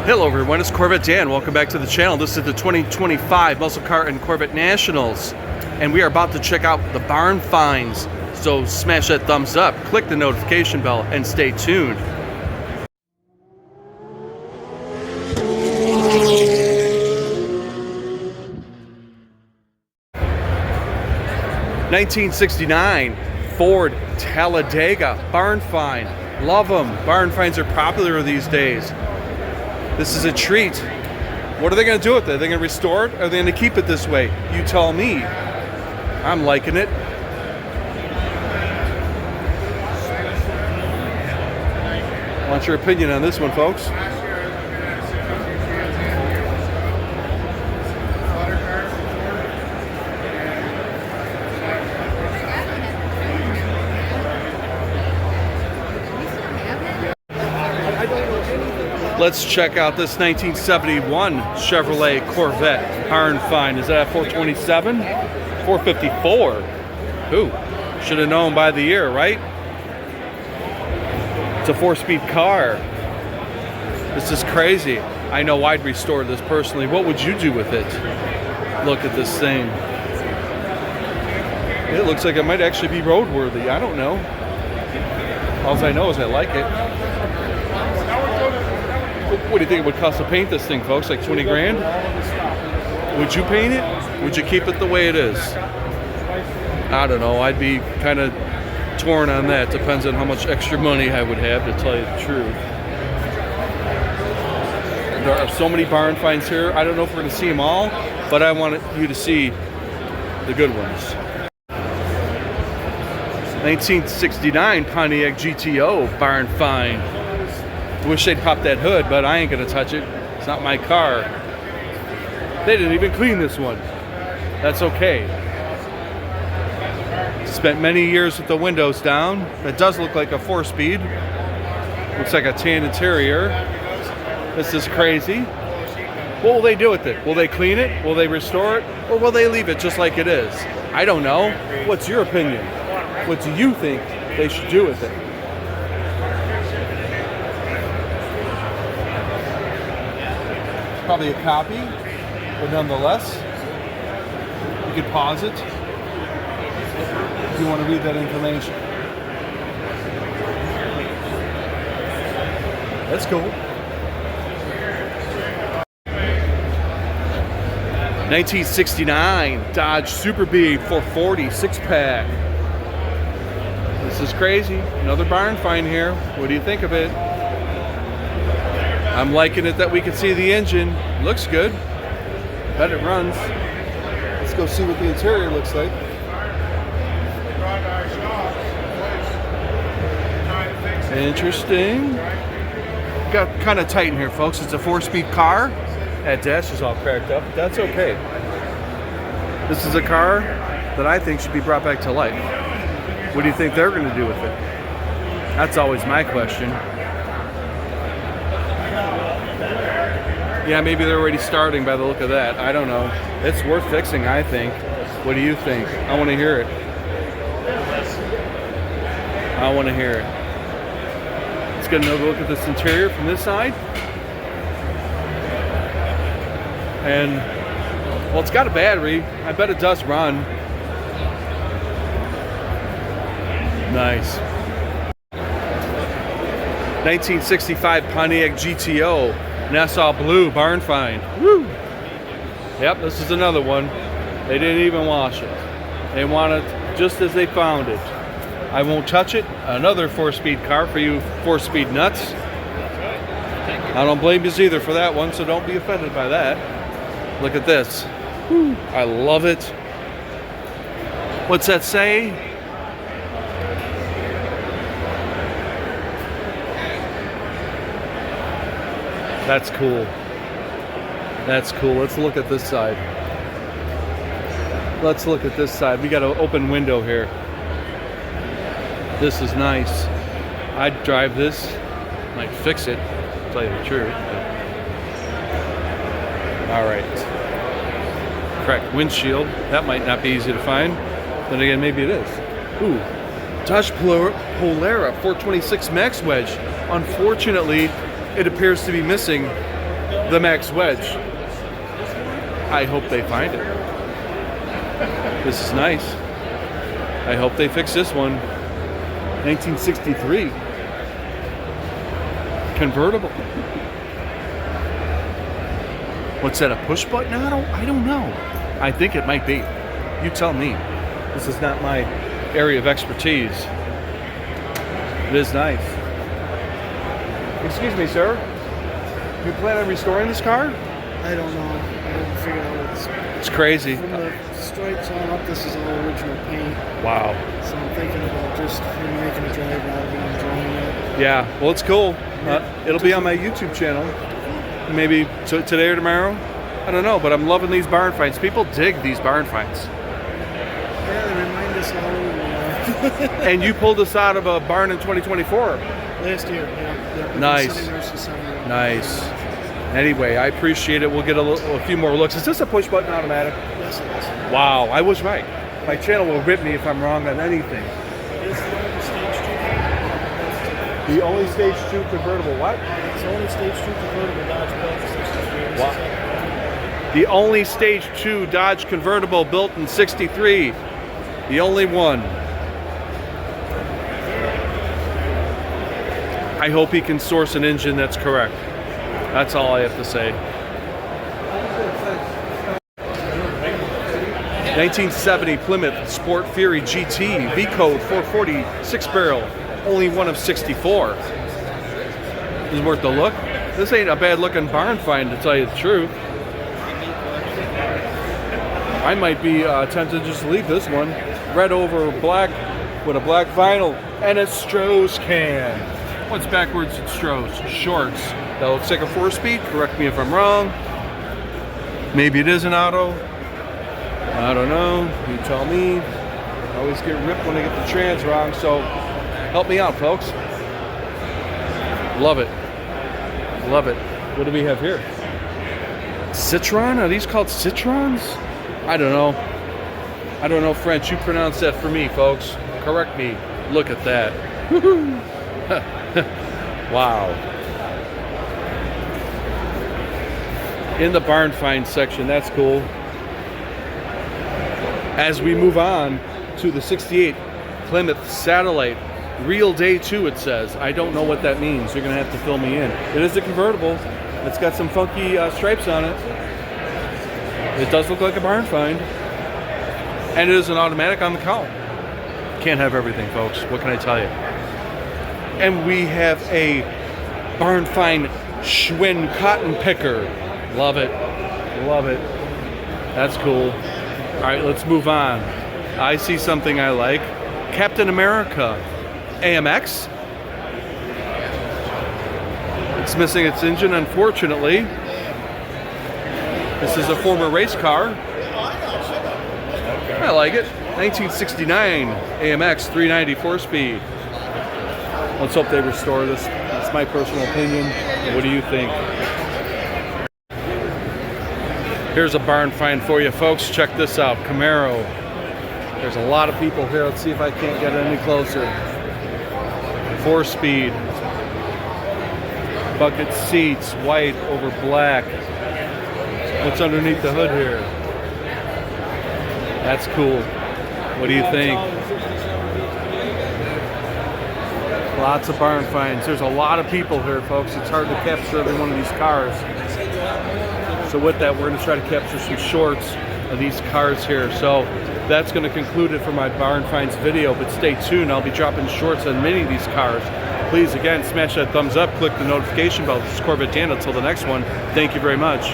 Hello everyone, it's Corvette Dan. Welcome back to the channel. This is the 2025 Muscle Car and Corvette Nationals. And we are about to check out the barn finds. So smash that thumbs up, click the notification bell, and stay tuned. '69 Ford Talladega barn find. Love them. Barn finds are popular these days. This is a treat. What are they going to do with it? Are they going to restore it? Or are they going to keep it this way? You tell me. I'm liking it. I want your opinion on this one, folks. Let's check out this 1971 Chevrolet Corvette barn find. Is that a 427? 454. Ooh, should have known by the year, right? It's a 4-speed car. This is crazy. I know I'd restore this personally. What would you do with it? Look at this thing. It looks like it might actually be roadworthy. I don't know. All I know is I like it. What do you think it would cost to paint this thing, folks? Like 20 grand? Would you paint it? Would you keep it the way it is? I don't know. I'd be kind of torn on that. Depends on how much extra money I would have, to tell you the truth. There are so many barn finds here. I don't know if we're going to see them all, but I want you to see the good ones. 1969 Pontiac GTO barn find. Wish they'd pop that hood, but I ain't gonna touch it. It's not my car. They didn't even clean this one. That's okay. Spent many years with the windows down. That does look like a 4-speed. Looks like a tan interior. This is crazy. What will they do with it? Will they clean it? Will they restore it? Or will they leave it just like it is? I don't know. What's your opinion? What do you think they should do with it? Probably a copy, but nonetheless, you could pause it if you want to read that information. That's cool. 1969 Dodge Super Bee 440 6-pack. This is crazy. Another barn find here. What do you think of it? I'm liking it that we can see the engine. Looks good. Bet it runs. Let's go see what the interior looks like. Interesting. Got kind of tight in here, folks. It's a 4-speed car. That dash is all cracked up. That's okay. This is a car that I think should be brought back to life. What do you think they're going to do with it? That's always my question. Yeah, maybe they're already starting by the look of that. I don't know. It's worth fixing, I think. What do you think? I want to hear it. I want to hear it. Let's get another look at this interior from this side. And, well, it's got a battery. I bet it does run. Nice. 1965 Pontiac GTO. Nassau Blue barn find. Woo! Yep, this is another one. They didn't even wash it. They want it just as they found it. I won't touch it. Another 4-speed car for you 4-speed nuts. I don't blame you either for that one, so don't be offended by that. Look at this. Woo! I love it. What's that say? That's cool. That's cool. Let's look at this side. Let's look at this side. We got an open window here. This is nice. I'd drive this. Might fix it, to tell you the truth. All right. Cracked windshield. That might not be easy to find. Then again, maybe it is. Ooh. Dodge Polara 426 Max Wedge. Unfortunately, it appears to be missing the Max Wedge. I hope they find it. This is nice. I hope they fix this one. 1963. Convertible. What's that, a push button auto? I don't know. I think it might be. You tell me. This is not my area of expertise. It is nice. Excuse me, sir. You plan on restoring this car? I don't know. I haven't figured out It's crazy. From the stripes on up, this is all original paint. Wow. So I'm thinking about just making a drive out of it and enjoying it. Yeah, well, it's cool. It'll be on my YouTube channel. Maybe today or tomorrow. I don't know, but I'm loving these barn finds. People dig these barn finds. Yeah, they remind us all over. And you pulled us out of a barn in 2024. Last year, yeah. Nice. Nice. Anyway, I appreciate it. We'll get a few more looks. Is this a push button automatic? Yes, it is. Wow, I was right. My channel will rip me if I'm wrong on anything. It's the only stage 2. The only stage 2 convertible, what? It's the only stage 2 convertible Dodge built in 63. Wow. The only stage 2 Dodge convertible built in 63. The only one. I hope he can source an engine that's correct. That's all I have to say. 1970 Plymouth Sport Fury GT, V-Code 440, 6-barrel, only one of 64. This is worth the look. This ain't a bad looking barn find, to tell you the truth. I might be tempted to just leave this one. Red over black with a black vinyl and a Stroh's can. What's backwards at Stroh's? Shorts. That looks like a 4-speed. Correct me if I'm wrong. Maybe it is an auto. I don't know. You tell me. I always get ripped when I get the trans wrong, so help me out, folks. Love it. Love it. What do we have here? Citron? Are these called citrons? I don't know. I don't know French. You pronounce that for me, folks. Correct me. Look at that. Wow. In the barn find section, that's cool. As we move on to the 68 Plymouth Satellite, real day 2 it says. I don't know what that means. You're gonna have to fill me in. It is a convertible. It's got some funky stripes on it. It does look like a barn find. And it is an automatic on the column. Can't have everything, folks. What can I tell you? And we have a barn find Schwinn cotton picker. Love it. Love it. That's cool. All right, let's move on. I see something I like. Captain America AMX. It's missing its engine, unfortunately. This is a former race car. I like it. 1969 AMX 390 4-speed. Let's hope they restore this. That's my personal opinion. What do you think? Here's a barn find for you, folks. Check this out. Camaro. There's a lot of people here. Let's see if I can't get any closer. 4-speed. Bucket seats, white over black. What's underneath the hood here? That's cool. What do you think? Lots of barn finds. There's a lot of people here, folks. It's hard to capture every one of these cars. So with that, we're going to try to capture some shorts of these cars here. So that's going to conclude it for my barn finds video, but stay tuned. I'll be dropping shorts on many of these cars. Please, again, smash that thumbs up, click the notification bell. This is Corvette Dan. Until the next one, thank you very much.